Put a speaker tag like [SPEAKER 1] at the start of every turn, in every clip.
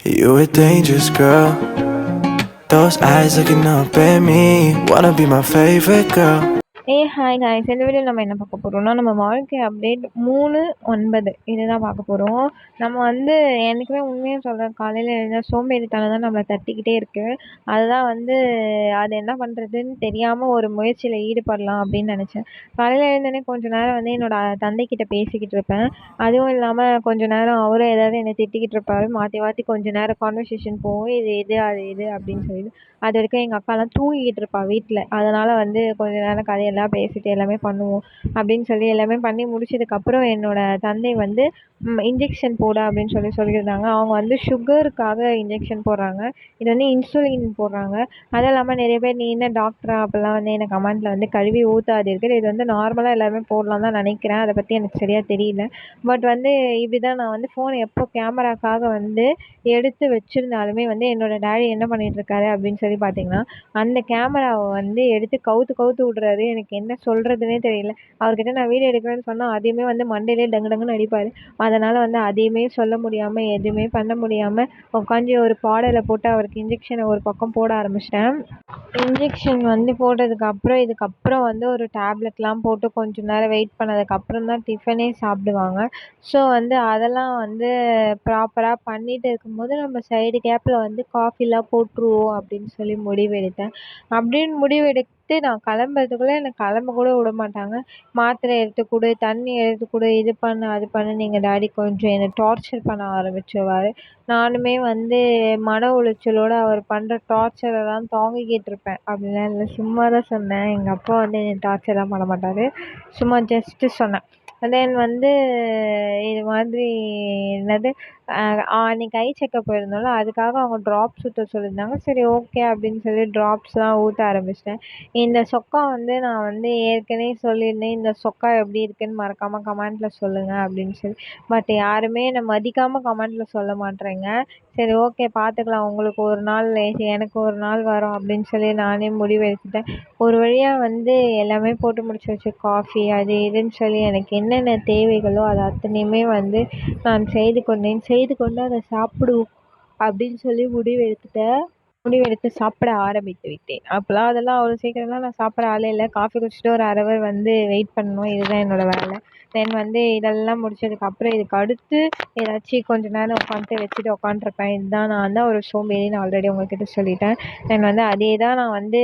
[SPEAKER 1] You a dangerous girl. Those eyes looking up at me. Wanna be my favorite girl.
[SPEAKER 2] Hi guys, இந்த வீடியோவில் நம்ம என்ன பார்க்க போகிறோம்னா, நம்ம வாழ்க்கை அப்டேட் 3/9 இதுதான் பார்க்க போகிறோம். நம்ம வந்து என்றைக்குமே உண்மையாக சொல்கிறேன், காலையில் எழுந்தால் சோம்பேறித்தனம் தான் நம்மளை தட்டிக்கிட்டே இருக்குது. அதுதான் வந்து அது என்ன பண்ணுறதுன்னு தெரியாமல் ஒரு முயற்சியில் ஈடுபடலாம் அப்படின்னு நினச்சேன். காலையில் எழுந்தோடனே கொஞ்சம் நேரம் வந்து என்னோடய தந்தைக்கிட்ட பேசிக்கிட்டு இருப்பேன். அதுவும் இல்லாமல் கொஞ்சம் நேரம் அவரும் ஏதாவது என்னை திட்டிக்கிட்டு இருப்பார். மாற்றி மாற்றி கொஞ்சம் நேரம் கான்வர்சேஷன் போகும், இது இது அது இது அப்படின்னு சொல்லிட்டு. அது வரைக்கும் எங்கள் அக்காலாம் தூங்கிக்கிட்டு இருப்பாள் வீட்டில். அதனால் வந்து கொஞ்ச நேரம் கதையெல்லாம் பேசிட்டு எல்லாமே பண்ணுவோம் அப்படின்னு சொல்லி எல்லாமே பண்ணி முடிச்சதுக்கப்புறம் என்னோடய தந்தை வந்து இன்ஜெக்ஷன் போட அப்படின்னு சொல்லியிருந்தாங்க. அவங்க வந்து சுகருக்காக இன்ஜெக்ஷன் போடுறாங்க. இது வந்து இன்சுலின் போடுறாங்க. அதுவும் இல்லாமல் நிறைய பேர் நீ என்ன டாக்டரா அப்படிலாம் வந்து எனக்கு கமெண்ட்டில் வந்து கழுவி ஊற்றாதீர்கள். இது வந்து நார்மலாக எல்லாருமே போடலாம் தான் நினைக்கிறேன். அதை பற்றி எனக்கு சரியாக தெரியல. பட் வந்து இப்படி தான் நான் வந்து ஃபோனை எப்போ கேமராக்காக வந்து எடுத்து வச்சுருந்தாலுமே வந்து என்னோடய டேடி என்ன பண்ணிகிட்ருக்காரு அப்படின்னு சொல்லி பார்த்தீங்கன்னா, அந்த கேமராவை வந்து எடுத்து கவுத்து கவுத்து விட்றாரு. எனக்கு என்ன சொல்கிறதுனே தெரியல. அவர்கிட்ட நான் வீடியோ எடுக்கிறேன்னு சொன்னால் அதையுமே வந்து மண்டையிலே டங்கு டங்குன்னு அடிப்பார். அதனால் வந்து அதையுமே சொல்ல முடியாமல் எதுவுமே பண்ண முடியாமல் உட்காந்து ஒரு பாடலை போட்டு அவருக்கு இன்ஜெக்ஷனை ஒரு பக்கம் போட ஆரம்பிச்சிட்டேன். இன்ஜெக்ஷன் வந்து போட்டதுக்கப்புறம் இதுக்கப்புறம் வந்து ஒரு டேப்லெட்லாம் போட்டு கொஞ்சம் நேரம் வெயிட் பண்ணதுக்கப்புறம் தான் டிஃபனே சாப்பிடுவாங்க. ஸோ வந்து அதெல்லாம் வந்து ப்ராப்பராக பண்ணிட்டு இருக்கும்போது நம்ம சைடு கேப்பில் வந்து காஃபிலாம் போட்டுருவோம் அப்படின்னு சொல்லி முடிவெடுத்தேன். அப்படின்னு முடிவெடுத்து நான் கிளம்புறதுக்குள்ளே என்னை கிளம்ப கூட விட மாட்டாங்க. மாத்திரை எடுத்து கொடு, தண்ணி எடுத்து கொடு, இது பண்ணு அது பண்ணுன்னு எங்கள் டாடி கொஞ்சம் என்னை டார்ச்சர் பண்ண ஆரம்பிச்சிருவார். நானுமே வந்து மன உளைச்சலோட அவர் பண்ணுற டார்ச்சரெல்லாம் தாங்கிக்கிட்டு இருப்பேன். அப்படிலாம் இல்லை, சும்மா தான் சொன்னேன். எங்கள் அப்பா வந்து என்னை டார்ச்சர்லாம் பண்ண மாட்டார். சும்மா ஜஸ்ட்டு சொன்னேன். தென் வந்து இது மாதிரி என்னது அன்றைக்கி ஐ செக்கப் போயிருந்தோம்ல, அதுக்காக அவங்க ட்ராப்ஸ் ஊற்ற சொல்லியிருந்தாங்க. சரி ஓகே அப்படின்னு சொல்லி ட்ராப்ஸ்லாம் ஊற்ற ஆரம்பிச்சிட்டேன். இந்த சொக்கா வந்து நான் வந்து ஏற்கனவே சொல்லியிருந்தேன், இந்த சொக்கா எப்படி இருக்குன்னு மறக்காமல் கமெண்ட்டில் சொல்லுங்கள் அப்படின்னு சொல்லி. பட் யாருமே என்னை மதிக்காமல் கமெண்ட்டில் சொல்ல மாட்றீங்க. சரி ஓகே பார்த்துக்கலாம், உங்களுக்கு ஒரு நாள் எனக்கு ஒரு நாள் வரும் அப்படின்னு சொல்லி நானே முடிவு எடுத்துட்டேன். ஒரு வழியாக வந்து எல்லாமே போட்டு முடிச்சாச்சு. காஃபி அது இதுன்னு சொல்லி எனக்கு என்னென்ன தேவைகளோ அது அத்தனையுமே வந்து நான் செய்து கொண்டு அதை சாப்பிடுவோம் அப்படின்னு சொல்லி முடிவெடுத்து சாப்பிட ஆரம்பித்து விட்டேன். அப்போலாம் அதெல்லாம் அவ்வளோ சீக்கிரம்லாம் நான் சாப்பிட்ற ஆளே இல்லை. காஃபி குடிச்சிட்டு ஒரு 1/2 ஹவர் வந்து வெயிட் பண்ணணும். இதுதான் என்னோடய வேலை. தென் வந்து இதெல்லாம் முடிச்சதுக்கப்புறம் இதுக்கு அடுத்து ஏதாச்சும் கொஞ்ச நேரம் உட்காந்துட்டு வச்சுட்டு உட்காண்ட்ருப்பேன். இதுதான் நான் வந்து ஒரு சோம்பேறின்னு ஆல்ரெடி உங்கள்கிட்ட சொல்லிட்டேன். தென் வந்து அதே தான் நான் வந்து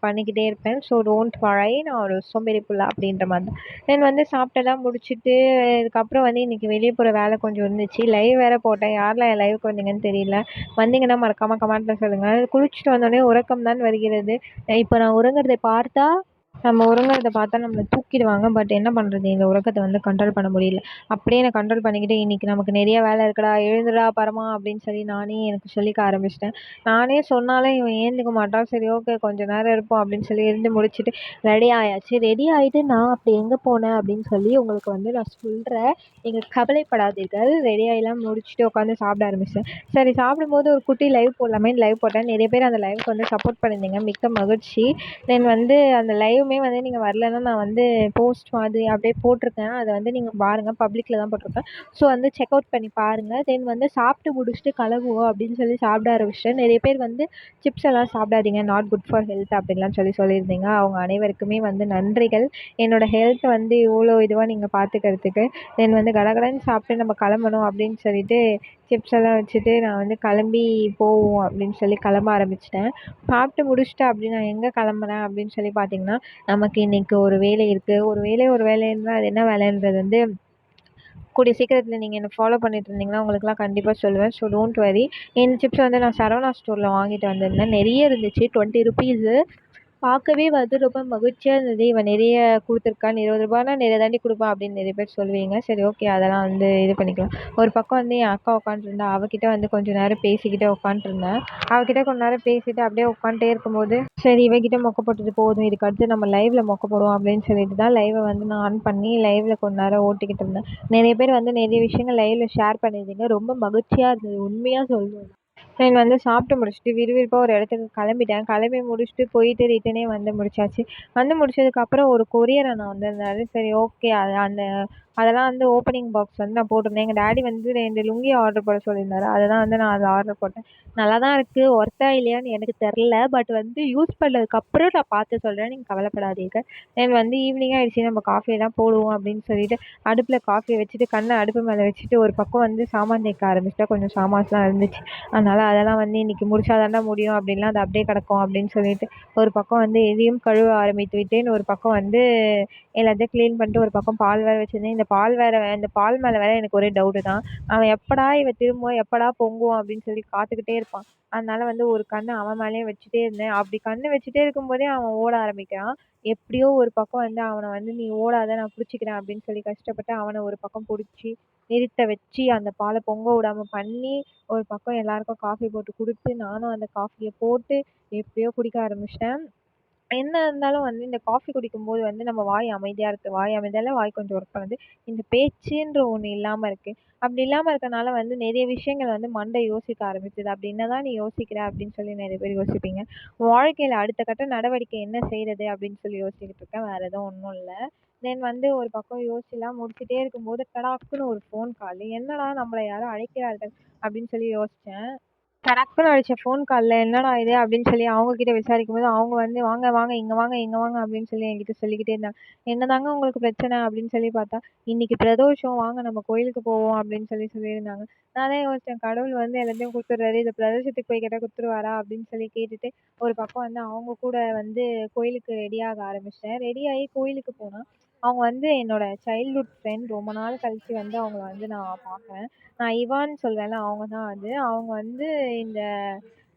[SPEAKER 2] பண்ணிக்கிட்டே இருப்பேன். ஸோ டோன்ட் வொரி, நான் ஒரு சோம்பேறி புள்ள அப்படின்ற மாதிரி தான். தென் வந்து சாப்பிட்டெல்லாம் முடிச்சுட்டு இதுக்கப்புறம் வந்து இன்றைக்கி வெளியே போகிற வேலை கொஞ்சம் இருந்துச்சு. லைவ் வேறு போட்டேன். யாரெல்லாம் என் லைவுக்கு வந்தீங்கன்னு தெரியல. வந்தீங்கன்னா மறக்காமல் கமெண்ட்டில் சொல்லுங்கள். குளிச்சுட்டு வந்தோடனே உறக்கம் தான் வருகிறது. இப்போ நான் உறங்குறதை பார்த்தா நம்மளை தூக்கிடுவாங்க. பட் என்ன பண்ணுறது, இந்த உறக்கத்தை வந்து கண்ட்ரோல் பண்ண முடியல. அப்படியே நான் கண்ட்ரோல் பண்ணிக்கிட்டு இன்றைக்கி நமக்கு நிறைய வேலை இருக்குடா, எழுந்துடா பரமா அப்படின்னு சொல்லி நானே எனக்கு சொல்லிக்க ஆரம்பிச்சிட்டேன். நானே சொன்னாலும் இவன் ஏந்துக்க மாட்டான். சரி ஓகே கொஞ்சம் நேரம் இருப்போம் அப்படின்னு சொல்லி இருந்து முடிச்சுட்டு ரெடி ஆயாச்சு. ரெடி ஆகிட்டு நான் அப்படி எங்கே போனேன் அப்படின்னு சொல்லி உங்களுக்கு வந்து நான் சொல்கிறேன். நீங்கள் கவலைப்படாதீர்கள். ரெடி ஆகிலாம் முடிச்சுட்டு உட்காந்து சாப்பிட ஆரம்பிச்சேன். சரி சாப்பிடும்போது ஒரு குட்டி லைவ் போடலாமேன்னு லைவ் போட்டேன். நிறைய பேர் அந்த லைவுக்கு வந்து சப்போர்ட் பண்ணியிருந்தீங்க, மிக்க மகிழ்ச்சி. தென் வந்து அந்த லைவுமே வந்து நீங்கள் வரலன்னா நான் வந்து போஸ்ட் மாதிரி அப்படியே போட்டிருக்கேன். அதை வந்து நீங்கள் பாருங்கள், பப்ளிக்கில் தான் போட்டிருக்கேன். ஸோ வந்து செக் அவுட் பண்ணி பாருங்கள். தென் வந்து சாப்பிட்டு முடிச்சுட்டு கிளம்புவோம் அப்படின்னு சொல்லி சாப்பிட ஆரம்பிச்சிட்டேன். நிறைய பேர் வந்து சிப்ஸ் எல்லாம் சாப்பிடாதீங்க, நாட் குட் ஃபார் ஹெல்த் அப்படின்லாம் சொல்லியிருந்தீங்க. அவங்க அனைவருக்குமே வந்து நன்றிகள். என்னோடய ஹெல்த் வந்து இவ்வளோ இதுவாக நீங்கள் பார்த்துக்கிறதுக்கு. தென் வந்து கடகடன்னு சாப்பிட்டு நம்ம கிளம்பணும் அப்படின்னு சொல்லிட்டு சிப்ஸ் எல்லாம் வச்சுட்டு நான் வந்து கிளம்பி போவோம் அப்படின்னு சொல்லி கிளம்ப ஆரம்பிச்சிட்டேன். சாப்பிட்டு முடிச்சுட்டு அப்படி நான் எங்கே கிளம்புனேன் அப்படின்னு சொல்லி பார்த்தீங்கன்னா, நமக்கு இன்றைக்கி ஒரு வேலை இருக்குது. ஒரு வேலைன்னா அது என்ன வேலைன்றது வந்து கூடிய சீக்கிரத்தில் நீங்கள் என்ன ஃபாலோ பண்ணிட்டு இருந்தீங்கன்னா உங்களுக்குலாம் கண்டிப்பாக சொல்லுவேன். So don't worry. இந்த சிப்ஸ் வந்து நான் சரவணா ஸ்டோரில் வாங்கிட்டு வந்திருந்தேன். நிறைய இருந்துச்சு, 20 ருபீஸு. பார்க்கவே வந்து ரொம்ப மகிழ்ச்சியாக இருந்தது. இவன் நிறைய கொடுத்துருக்கான், ₹20னா நிறைய தாண்டி கொடுப்பான் அப்படின்னு நிறைய பேர் சொல்லுவீங்க. சரி ஓகே அதெல்லாம் வந்து இது பண்ணிக்கலாம். ஒரு பக்கம் வந்து என் அக்கா உட்காண்ட்ருந்தா, அவகிட்ட வந்து கொஞ்சம் நேரம் பேசிக்கிட்டே உட்காண்ட்ருந்தேன். அவகிட்ட கொஞ்ச நேரம் பேசிட்டு அப்படியே உட்காந்துட்டே இருக்கும்போது சரி இவகிட்ட மொக்க போட்டது போதும், இதுக்கு அடுத்து நம்ம லைவில் மொக்க போடுவோம் அப்படின்னு சொல்லிட்டு தான் லைவை வந்து நான் ஆன் பண்ணி லைவில் கொஞ்ச நேரம் ஓட்டிக்கிட்டு இருந்தேன். நிறைய பேர் வந்து நிறைய விஷயங்கள் லைவில் ஷேர் பண்ணியிருந்தீங்க, ரொம்ப மகிழ்ச்சியாக இருந்தது உண்மையாக சொல்லணும். நான் வந்து சாப்பிட்டு முடிச்சுட்டு விறுவிறுப்பாக ஒரு இடத்துக்கு கிளம்பிட்டேன். கிளம்பி முடிச்சுட்டு போயிட்டு ரிட்டனே வந்து முடிச்சாச்சு. வந்து முடிச்சதுக்கப்புறம் ஒரு கொரியர் அண்ணா வந்திருந்தாரு. சரி ஓகே அது அந்த அதெல்லாம் வந்து ஓப்பனிங் பாக்ஸ் வந்து நான் போட்டிருந்தேன். எங்க டாடி வந்து 2 லுங்கி ஆர்டர் போட சொல்லியிருந்தாரு. அததான் வந்து நான் அத ஆர்டர் போட்டேன். நல்லா தான் இருக்கு. ஒர்த்தா இல்லையான்னு எனக்கு தெர்ல. பட் வந்து யூஸ் பண்ணதுக்கப்புறம் நான் பார்த்து சொல்றேன். நீங்க கவலைப்படாதீங்க. தென் வந்து ஈவினிங் ஆயிடுச்சு. நம்ம காஃபியெல்லாம் போடுவோம் அப்படின்னு சொல்லிட்டு, அடுப்புல காஃபிய வச்சுட்டு, கண்ண அடுப்பு மேல வச்சுட்டு, ஒரு பக்கம் வந்து சாமான் தேய்க்க ஆரம்பிச்சுட்டேன். கொஞ்சம் சாமான்ஸ்லாம் இருந்துச்சு. அதனால அதெல்லாம் வந்து இன்னைக்கு முடிச்சா தான்டா முடியும். அப்படின்லாம் அது அப்படியே கிடக்கும் அப்படின்னு சொல்லிட்டு, ஒரு பக்கம் வந்து எதையும் கழுவ ஆரம்பித்து விட்டேன். ஒரு பக்கம் வந்து எல்லாத்தையும் க்ளீன் பண்ணிட்டு ஒரு பக்கம் பால் வேற வச்சிருந்தேன். இந்த பால் மேல வேற எனக்கு ஒரே டவுட்டு தான். அவன் எப்படா இவ திரும்புவா, எப்படா பொங்குவான் அப்படின்னு சொல்லி காத்துக்கிட்டே இருப்பான். அதனால வந்து ஒரு கண்ணு அவன் மேலயே வச்சுட்டே இருந்தேன். அப்படி கண்ணு வச்சுட்டே இருக்கும்போதே அவன் ஓட ஆரம்பிக்கிறான். எப்படியோ ஒரு பக்கம் வந்து அவன வந்து நீ ஓடாத நான் புடிச்சுக்கிறேன் அப்படின்னு சொல்லி கஷ்டப்பட்டு அவன ஒரு பக்கம் புடிச்சு, நிறுத்த வச்சு, அந்த பால பொங்க விடாம பண்ணி, ஒரு பக்கம் எல்லாருக்கும் காஃபி போட்டு குடுத்து, நானும் அந்த காஃபிய போட்டு எப்படியோ குடிக்க ஆரம்பிச்சுட்டேன். என்ன இருந்தாலும் வந்து இந்த காஃபி குடிக்கும்போது வந்து நம்ம வாய் அமைதியா இருக்கு. வாய் அமைதியா இல்ல, வாய் கொஞ்சம் ஒர்க் பண்ணுது. இந்த பேச்சுன்ற ஒண்ணு இல்லாம இருக்கு. அப்படி இல்லாம இருக்கனால வந்து நெறைய விஷயங்கள் வந்து மண்டை யோசிக்க ஆரம்பிச்சது. "அப்படி என்னதான் நீ யோசிக்கிற?" அப்படின்னு சொல்லி நெறைய பேர் யோசிப்பீங்க. வாழ்க்கையில அடுத்த கட்ட நடவடிக்கை என்ன செய்றது அப்படின்னு சொல்லி யோசிச்சுக்கிட்டு இருக்கேன். வேற எதுவும் ஒண்ணும் இல்ல. தென் வந்து ஒரு பக்கம் யோசிச்சுலாம் முடிச்சுட்டே இருக்கும்போது டடாக்குன்னு ஒரு ஃபோன் காலு. என்னடா நம்மள யாரோ அழைக்கிறார்கள் அப்படின்னு சொல்லி யோசிச்சேன். டடக்குனு அடிச்ச ஃபோன் கால்ல "என்னடா இது?" அப்படின்னு சொல்லி அவங்க கிட்ட விசாரிக்கும்போது, அவங்க வந்து "வாங்க, வாங்க, இங்க வாங்க, இங்க வாங்க" அப்படின்னு சொல்லி என்கிட்ட சொல்லிக்கிட்டே இருந்தாங்க. "என்னதாங்க உங்களுக்கு பிரச்சனை?" அப்படின்னு சொல்லி பார்த்தா, "இன்னைக்கு பிரதோஷம் வாங்க நம்ம கோயிலுக்கு போவோம்" அப்படின்னு சொல்லி சொல்லியிருந்தாங்க. நான் தான் யோசிச்சேன், கடவுள் வந்து எல்லாத்தையும் குடுத்துடுறாரு. இந்த பிரதோஷத்துக்கு போய் கேட்டா குடுத்துருவாரா? அப்படின்னு சொல்லி கேட்டுட்டு, ஒரு பக்கம் வந்து அவங்க கூட வந்து கோயிலுக்கு ரெடியாக ஆரம்பிச்சுட்டேன். ரெடியாகி கோயிலுக்கு போனா, அவங்க வந்து என்னோட சைல்ட்ஹுட் ஃப்ரெண்ட். ரொம்ப நாள் கழிச்சு வந்து அவங்கள வந்து நான் பார்க்குறேன். நான் இவான்னு சொல்வேன்ல, அவங்க தான் அது. அவங்க வந்து இந்த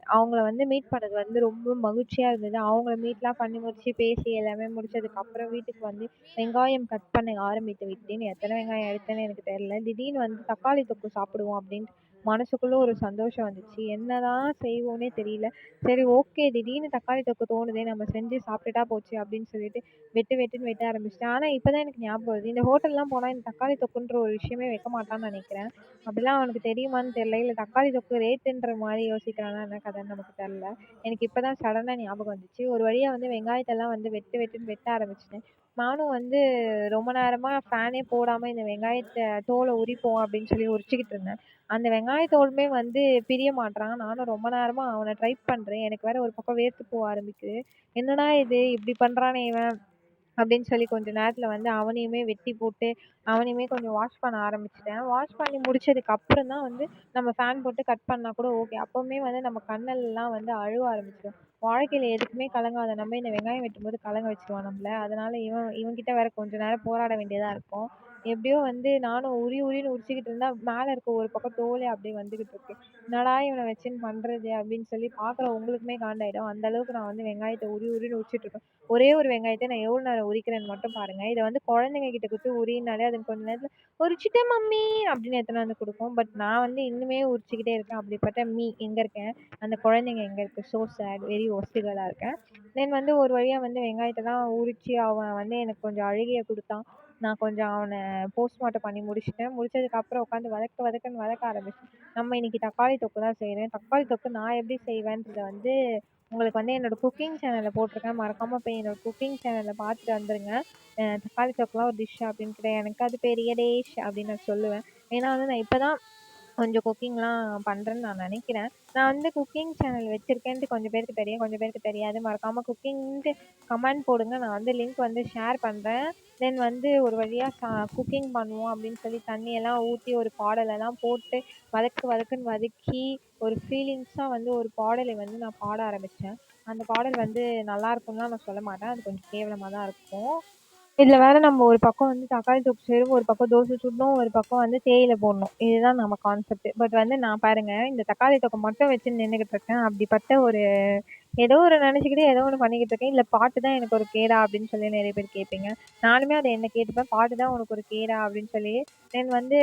[SPEAKER 2] அவங்கள வந்து மீட் பண்ணது வந்து ரொம்ப மகிழ்ச்சியா இருந்தது. அவங்கள மீட்லாம் பண்ணி முடிச்சு, பேசி எல்லாமே முடிச்சதுக்கப்புறம் வீட்டுக்கு வந்து வெங்காயம் கட் பண்ண ஆரம்பித்து விட்டேன். எத்தன வெங்காயம் எடுத்தேன்னு எனக்கு தெரியல. திடீர்னு வந்து தக்காளி தொக்கு சாப்பிடுவோம் அப்டின்ட்டு மனசுக்குள்ள ஒரு சந்தோஷம் வந்துச்சு. என்னதான் செய்வோன்னே தெரியல. சரி ஓகே, திடீர்னு தக்காளி தொக்கு தோணுதே, நம்ம செஞ்சு சாப்பிட்டுட்டா போச்சு அப்டின்னு சொல்லிட்டு வெட்டுன்னு வெட்ட ஆரம்பிச்சுட்டேன். ஆனா இப்ப தான் எனக்கு ஞாபகம் வருது. இந்த ஹோட்டல்லாம் போனா இந்த தக்காளி தொக்குன்ற ஒரு விஷயமே வைக்க மாட்டான்னு நெனைக்கிறேன். அப்படிலாம் அவனுக்கு தெரியுமான்னு தெரியல. இல்ல தக்காளி தொக்கு ரேட்டுன்ற மாரி யோசிக்கிறானா என்ன கதைன்னு நமக்கு தெரியல. எனக்கு இப்ப தான் சடனா ஞாபகம் வந்துச்சு. ஒரு வழியா வந்து வெங்காயத்தெல்லாம் வந்து வெட்டுன்னு வெட்ட ஆரம்பிச்சுட்டேன். நானும் வந்து ரொம்ப நேரமா ஃபேனே போடாம இந்த வெங்காயத்த தோல உரிப்போம் அப்படின்னு சொல்லி உரிச்சுக்கிட்டு இருந்தேன். அந்த வெங்காய தோலுமே வந்து பிரிய மாட்றான். நானும் ரொம்ப நேரமா அவன ட்ரை பண்றேன். எனக்கு வேற ஒரு பக்கம் வேர்த்து போக ஆரம்பிக்குது. என்னடா இது இப்படி பண்றானே இவன்! அப்படின்னு சொல்லி கொஞ்ச நேரத்துல வந்து அவனையுமே வெட்டி போட்டு, அவனையுமே கொஞ்சம் வாஷ் பண்ண ஆரம்பிச்சுட்டேன். வாஷ் பண்ணி முடிச்சதுக்கு அப்புறம் தான் வந்து நம்ம ஃபேன் போட்டு கட் பண்ணா கூட ஓகே. அப்பவுமே வந்து நம்ம கண்ணெல்லாம் வந்து அழுவ ஆரம்பிச்சுரும். வாழ்க்கையில எதுக்குமே கலங்காத நம்ம இந்த வெங்காயம் வெட்டும்போது கலங்க வச்சுருவான் நம்மள. அதனால இவன்கிட்ட வேற கொஞ்ச நேரம் போராட வேண்டியதா இருக்கும். எப்படியோ வந்து நானும் உரின்னு உரிச்சுக்கிட்டு இருந்தா, மேல இருக்க ஒரு பக்கம் தோலே அப்படியே வந்துகிட்டு இருக்கு. என்னடா இவன வச்சுன்னு பண்றது அப்படின்னு சொல்லி பார்க்குற உங்களுக்குமே காண்டாயிடும். அந்த அளவுக்கு நான் வந்து வெங்காயத்த உரின்னு உரிச்சுட்டு இருக்கேன். ஒரே ஒரு வெங்காயத்த நான் எவ்வளோ நேரம் உரிக்கிறேன்னு மட்டும் பாருங்க. இத வந்து குழந்தைங்க கிட்ட குடுத்து உரின்னாலே அதுங்க கொஞ்ச நேரத்துல "உரிச்சுட்டேன் மம்மி" அப்படின்னு எடுத்துன்னு வந்து குடுக்கும். பட் நான் வந்து இன்னுமே உரிச்சுக்கிட்டே இருக்கேன். அப்படிப்பட்ட எங்க இருக்கேன்? அந்த குழந்தைங்க எங்க இருக்கு? So sad. வெரி வொர்ஸ்ட் கேர்லா இருக்கேன். தென் வந்து ஒரு வழியா வந்து வெங்காயத்தலாம் உரிச்சு அவன் வந்து எனக்கு கொஞ்சம் அழுகைய குடுத்தான். நான் கொஞ்சம் அவன போஸ்ட்மார்ட்டம் பண்ணி முடிச்சுட்டேன். முடிச்சதுக்கு அப்புறம் உட்காந்து வதக்குன்னு வதக்க ஆரம்பிச்சேன். நம்ம இன்னைக்கு தக்காளி தொக்கு தான் செய்றேன். தக்காளி தொக்கு நான் எப்படி செய்வேன்றத வந்து உங்களுக்கு வந்து என்னோட குக்கிங் சேனல்ல போட்டிருக்கேன். மறக்காம போய் என்னோட குக்கிங் சேனல்ல பார்த்துட்டு வந்துருங்க. தக்காளி தொக்குலாம் ஒரு டிஷ் அப்படின்னு கிடையாது. எனக்கு அது பெரிய டிஷ் அப்படின்னு நான் சொல்லுவேன். ஏன்னா வந்து நான் இப்ப தான் கொஞ்சம் குக்கிங்லாம் பண்றேன்னு நான் நினைக்கிறேன். நான் வந்து குக்கிங் சேனல் வச்சிருக்கேன்ட்டு கொஞ்சம் பேருக்கு தெரியும், கொஞ்சம் பேருக்கு தெரியாது. மறக்காம குக்கிங்ன்ட்டு கமெண்ட் போடுங்க. நான் வந்து லிங்க் வந்து ஷேர் பண்றேன். தென் வந்து ஒரு வழியா குக்கிங் பண்ணுவோம் அப்படின்னு சொல்லி தண்ணியெல்லாம் ஊத்தி ஒரு பாடலெல்லாம் போட்டு வதக்குன்னு வதக்கி ஒரு ஃபீலிங்ஸா வந்து ஒரு பாடலை வந்து நான் பாட ஆரம்பிச்சேன். அந்த பாடல் வந்து நல்லா இருக்கும்லாம் நான் சொல்ல மாட்டேன். அது கொஞ்சம் கேவலமா தான் இருக்கும். இதுல வேற நம்ம ஒரு பக்கம் வந்து தக்காளி தொக்கு செய்றோம், ஒரு பக்கம் தோசை சுடணும், ஒரு பக்கம் வந்து தேயில போடணும். இதுதான் நம்ம கான்செப்ட். பட் வந்து நான் பாருங்க, இந்த தக்காளி தொக்க மட்டும் வச்சு நின்னுகிட்டு இருக்கேன். அப்படிப்பட்ட ஒரு ஏதோ ஒரு நினைச்சுக்கிட்டு ஏதோ ஒண்ணு பண்ணிக்கிட்டு இருக்கேன். இல்ல பாட்டு தான் எனக்கு ஒரு கேடா அப்படின்னு சொல்லி நெறைய பேர் கேட்பீங்க. நானுமே அத என்ன கேட்டுப்பேன். பாட்டு தான் உனக்கு ஒரு கேடா அப்படின்னு சொல்லி. தென் வந்து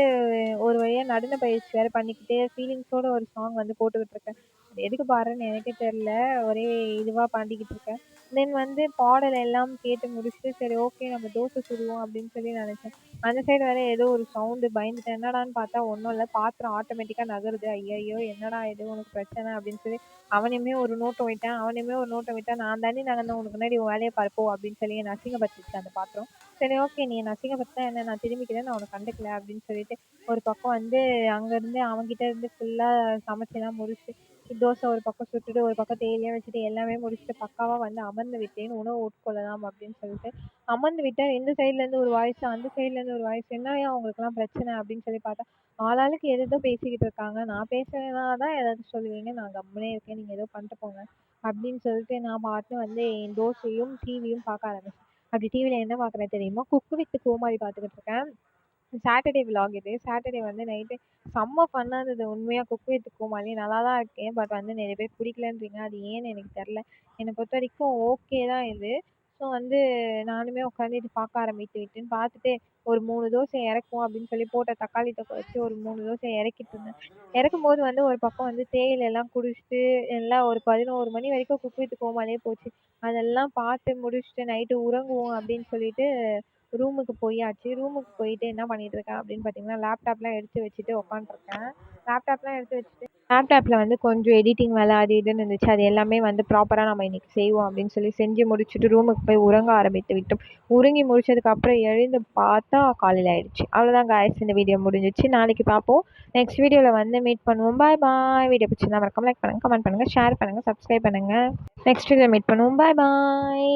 [SPEAKER 2] ஒரு வழியா நடன பயிற்சி வேற பண்ணிக்கிட்டே ஃபீலிங்ஸோட ஒரு சாங் வந்து போட்டுக்கிட்டு இருக்கேன். அது எதுக்கு பாடுறேன்னு எனக்கே தெரியல. ஒரே இதுவா பாடிக்கிட்டு இருக்கேன். தென் வந்து பாடல் எல்லாம் கேட்டு முடிச்சுட்டு, சரி ஓகே நம்ம தோசை சுடுவோம் அப்படின்னு சொல்லி நினைச்சேன். அந்த சைடு வேற ஏதோ ஒரு சவுண்டு பயந்துட்டேன். என்னடான்னு பார்த்தா ஒண்ணும் இல்ல. பாத்திரம் ஆட்டோமேட்டிக்கா நகருது. ஐயையோ! என்னடா இது உனக்கு பிரச்சனை அப்படின்னு சொல்லி அவனையுமே ஒரு நோட்டம் விட்டேன். அவனையுமே ஒரு நோட்டம் விட்டேன். நான் தாண்டி நகர்ந்தேன். உனக்கு முன்னாடி உன் வேலைய பாரு போ அப்படின்னு சொல்லி என்ன அசிங்கப்படுத்திருச்சு அந்த பாத்திரம். சரி ஓகே நீ என்ன அசிங்கப்படுத்தினா என்ன, நான் திரும்பிக்கிறேன், நான் உனக்கு கண்டுக்கல அப்படின்னு சொல்லிட்டு ஒரு பக்கம் வந்து அங்கேருந்து அவன்கிட்ட இருந்து ஃபுல்லாக சமைச்செல்லாம் முடிச்சுட்டு தோசை ஒரு பக்கம் சுட்டுட்டு ஒரு பக்கம் தேயிலையாக வச்சுட்டு எல்லாமே முடிச்சுட்டு பக்காவாக வந்து அமர்ந்து விட்டேன் உணவு உட்கொள்ளலாம் அப்படின்னு சொல்லிட்டு அமர்ந்து விட்டேன். இந்த சைட்லேருந்து ஒரு வாய்ஸ் அந்த சைட்லேருந்து ஒரு வாய்ஸ், என்னய்யா உங்களுக்குலாம் பிரச்சனை அப்படின்னு சொல்லி பார்த்தா ஆளாளுக்கு எதேதோ பேசிக்கிட்டு இருக்காங்க. நான் பேசுனேன்னா தான் ஏதாவது சொல்லுவீங்க, நான் கம்முனே இருக்கேன், நீங்கள் ஏதோ பண்ணிட்டு போங்க அப்படின்னு சொல்லிட்டு நான் பாட்டுன்னு வந்து என் தோசையும் டிவியும் பார்க்க ஆரம்பிச்சேன். அப்படி டிவியில் என்ன பார்க்குறேன் தெரியுமா? குக்கு வித் கோமாளி பார்த்துக்கிட்டு இருக்கேன். சாட்டர்டே விலாக் இது. சாட்டர்டே வந்து நைட்டு செம்ம ஃபன்னா இருந்தது. உண்மையா குக் வித் கோமாளி நல்லா தான் இருக்கேன். பட் வந்து நெறைய பேர் பிடிக்கலன்றீங்க. அது ஏன்னு எனக்கு தெர்ல. என்ன பொறுத்தவரைக்கும் ஓகே தான் இது. ஸோ வந்து நானுமே உட்காந்து இது பார்க்க ஆரம்பித்து விட்டேன். பார்த்துட்டு ஒரு 3 தோசை இறக்குவோம் அப்படின்னு சொல்லி போட்ட தக்காளி தொக்க வச்சு ஒரு 3 தோசை இறக்கிட்டு இருந்தேன். இறக்கும்போது வந்து ஒரு பக்கம் வந்து தேயிலைலாம் குடிச்சிட்டு எல்லாம் ஒரு 11 மணி வரைக்கும் குக் வித் கோமாளியே போச்சு. அதெல்லாம் பார்த்து முடிச்சுட்டு நைட்டு உறங்குவோம் அப்படின்னு சொல்லிட்டு ரூமுக்கு போயாச்சு. ரூமுக்கு போயிட்டு என்ன பண்ணிட்டு இருக்கேன் அப்படின்னு பார்த்தீங்கன்னா, லேப்டாப்லாம் எடுத்து வச்சுட்டு உட்காந்துருக்கேன். லேப்டாப்லாம் எடுத்து வச்சுட்டு லேப்டாப்பில் வந்து கொஞ்சம் எடிட்டிங் வேலை அது இதுன்னு இருந்துச்சு. அது எல்லாமே வந்து ப்ராப்பராக நம்ம இன்னைக்கு செய்வோம் அப்படின்னு சொல்லி செஞ்சு முடிச்சுட்டு ரூமுக்கு போய் உறங்க ஆரம்பித்து விட்டோம். உறங்கி முடிச்சதுக்கப்புறம் எழுந்து பார்த்தா காலையில் ஆயிடுச்சு. அவ்வளோதான் காய்ஸ், இந்த வீடியோ முடிஞ்சிச்சு. நாளைக்கு பார்ப்போம். நெக்ஸ்ட் வீடியோவில் வந்து மீட் பண்ணுவோம். பாய் பாய். வீடியோ பிடிச்சிருந்தா மறக்காம லைக் பண்ணுங்கள், கமெண்ட் பண்ணுங்கள், ஷேர் பண்ணுங்கள், சப்ஸ்கிரைப் பண்ணுங்கள். நெக்ஸ்ட் வீடியோ மீட் பண்ணுவோம். பாய் பாய்.